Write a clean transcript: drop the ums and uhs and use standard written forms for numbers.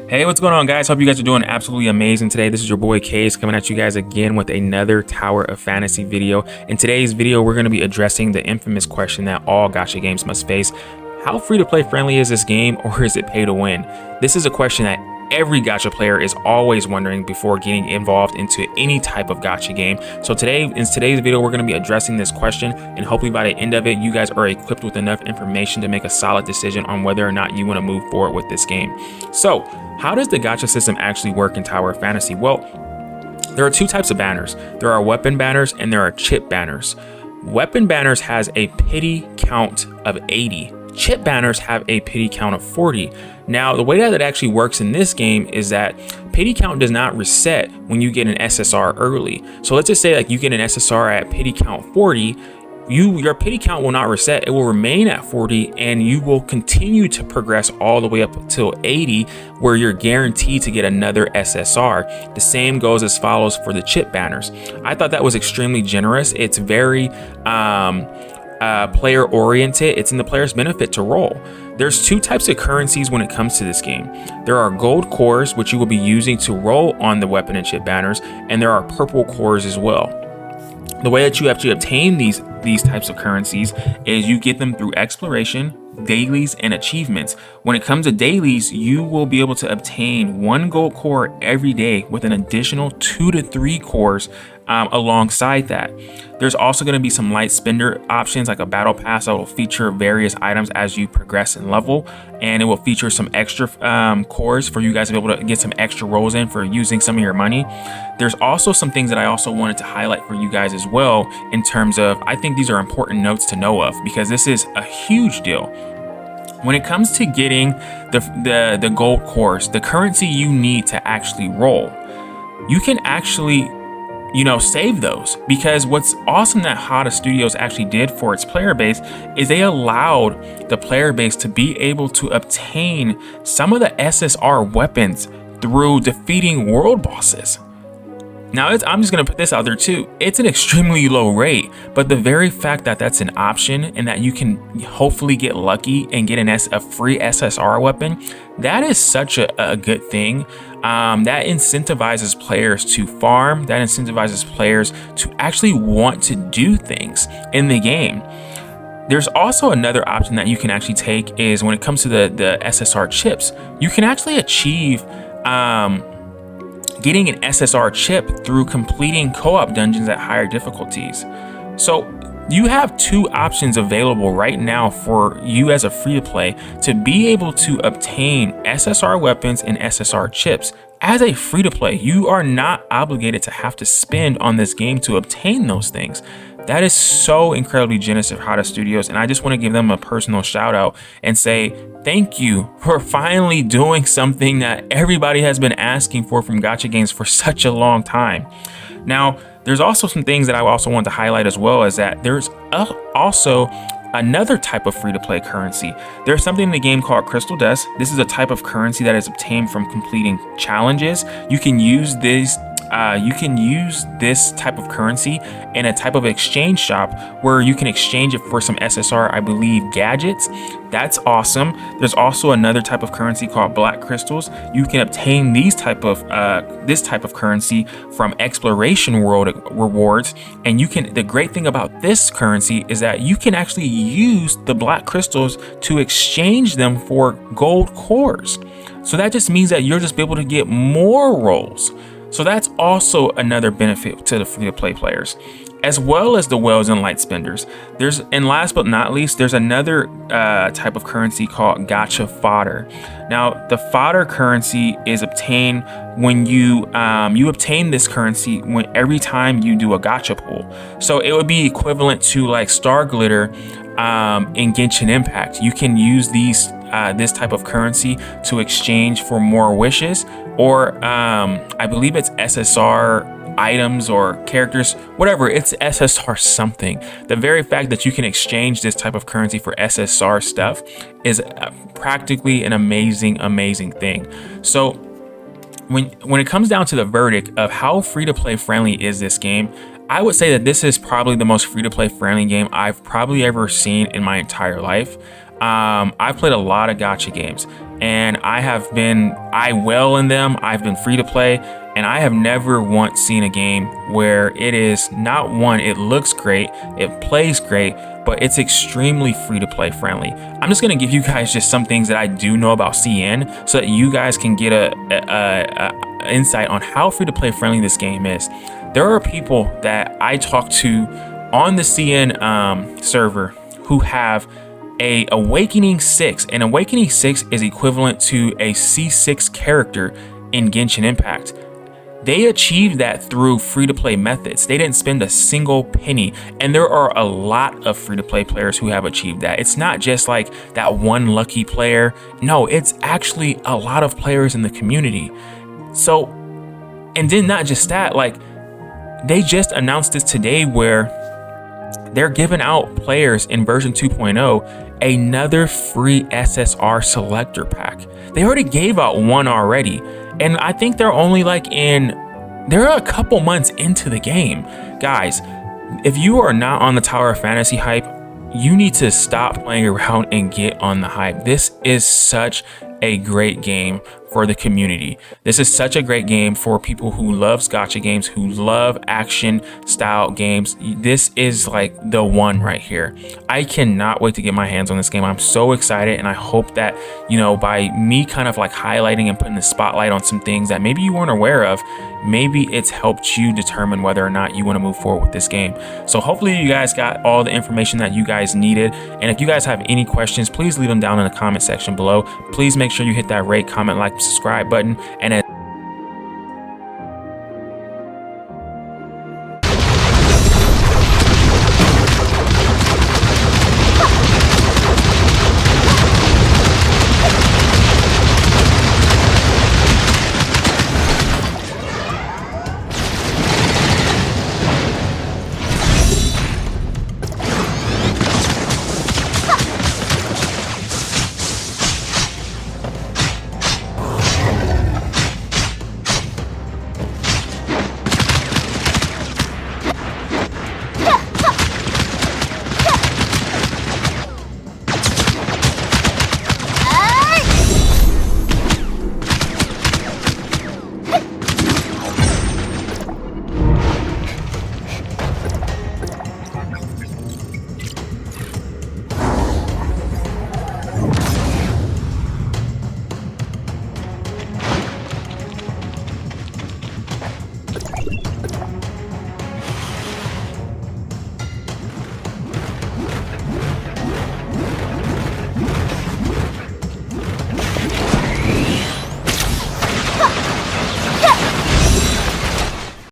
Hey, what's going on, guys? Hope you guys are doing absolutely amazing today. This is your boy Case coming at you guys again with another Tower of Fantasy video. In today's video, we're going to be addressing the infamous question that all gacha games must face. How free-to-play friendly is this game, or is it pay to win? This is a question that every gacha player is always wondering before getting involved into any type of gacha game. So in today's video, we're going to be addressing this question, and hopefully by the end of it, you guys are equipped with enough information to make a solid decision on whether or not you want to move forward with this game. So how does the gacha system actually work in Tower of Fantasy? Well, there are two types of banners. There are weapon banners and there are chip banners. Weapon banners has a pity count of 80. Chip banners have a pity count of 40. Now, the way that it actually works in this game is that pity count does not reset when you get an SSR early. So let's just say like you get an SSR at pity count 40, your pity count will not reset. It will remain at 40 and you will continue to progress all the way up until 80, where you're guaranteed to get another SSR. The same goes as follows for the chip banners. I thought that was extremely generous. It's very player oriented. It's in the player's benefit to roll. There's two types of currencies when it comes to this game. There are gold cores, which you will be using to roll on the weapon and chip banners, and there are purple cores as well. The way that you actually obtain these types of currencies is you get them through exploration, dailies, and achievements. When it comes to dailies, you will be able to obtain 1 gold core every day with an additional 2 to 3 cores alongside that. There's also going to be some light spender options like a battle pass that will feature various items as you progress in level, and it will feature some extra cores for you guys to be able to get some extra rolls in for using some of your money. There's also some things that I also wanted to highlight for you guys as well, in terms of, I think these are important notes to know of because this is a huge deal. When it comes to getting the gold cores, the currency you need to actually roll, you can actually save those, because what's awesome that Hada Studios actually did for its player base is they allowed the player base to be able to obtain some of the SSR weapons through defeating world bosses. Now, I'm just going to put this out there too. It's an extremely low rate, but the very fact that that's an option and that you can hopefully get lucky and get a free SSR weapon, that is such a good thing. That incentivizes players to farm, that incentivizes players to actually want to do things in the game. There's also another option that you can actually take is when it comes to the SSR chips, you can actually achieve getting an SSR chip through completing co-op dungeons at higher difficulties. So you have two options available right now for you as a free-to-play to be able to obtain SSR weapons and SSR chips. As a free-to-play, you are not obligated to have to spend on this game to obtain those things. That is so incredibly generous of Hada Studios, and I just want to give them a personal shout out and say thank you for finally doing something that everybody has been asking for from gacha games for such a long time. Now, there's also some things that I also want to highlight as well, is that there's also another type of free-to-play currency. There's something in the game called Crystal Dust. This is a type of currency that is obtained from completing challenges. You can use this type of currency in a type of exchange shop where you can exchange it for some SSR, I believe, gadgets. That's awesome. There's also another type of currency called black crystals. You can obtain this type of currency from exploration world rewards, and the great thing about this currency is that you can actually use the black crystals to exchange them for gold cores. So that just means that you're just able to get more rolls. So that's also another benefit to the free-to-play players, as well as the whales and light spenders. And last but not least, there's another type of currency called Gacha fodder. Now, the fodder currency is obtained when you obtain this currency every time you do a gacha pull. So it would be equivalent to like Star Glitter in Genshin Impact. You can use this type of currency to exchange for more wishes, or I believe it's SSR items or characters, whatever, it's SSR something. The very fact that you can exchange this type of currency for SSR stuff is practically an amazing thing. So when it comes down to the verdict of how free-to-play friendly is this game, I would say that this is probably the most free-to-play friendly game I've probably ever seen in my entire life. I've played a lot of gacha games. and I well in them. I've been free to play, and I have never once seen a game where it is not one, it looks great, it plays great, but it's extremely free to play friendly. I'm just gonna give you guys just some things that I do know about CN so that you guys can get a insight on how free to play friendly this game is. There are people that I talk to on the CN server who have a Awakening 6, and Awakening 6 is equivalent to a C6 character in Genshin Impact. They achieved that through free-to-play methods. They didn't spend a single penny, and there are a lot of free-to-play players who have achieved that. It's not just like that one lucky player. No, it's actually a lot of players in the community. So, and then not just that, like they just announced this today where they're giving out players in version 2.0 another free SSR selector pack. They already gave out one already, and I think they're only they're a couple months into the game. Guys, if you are not on the Tower of Fantasy hype, you need to stop playing around and get on the hype. This is such a great game for the community. This is such a great game for people who love gacha games, who love action style games. This is like the one right here. I cannot wait to get my hands on this game. I'm so excited, and I hope that, you know, by me kind of like highlighting and putting the spotlight on some things that maybe you weren't aware of, maybe it's helped you determine whether or not you want to move forward with this game. So hopefully you guys got all the information that you guys needed, and if you guys have any questions, please leave them down in the comment section below. Please make sure you hit that rate, comment, like, subscribe button, and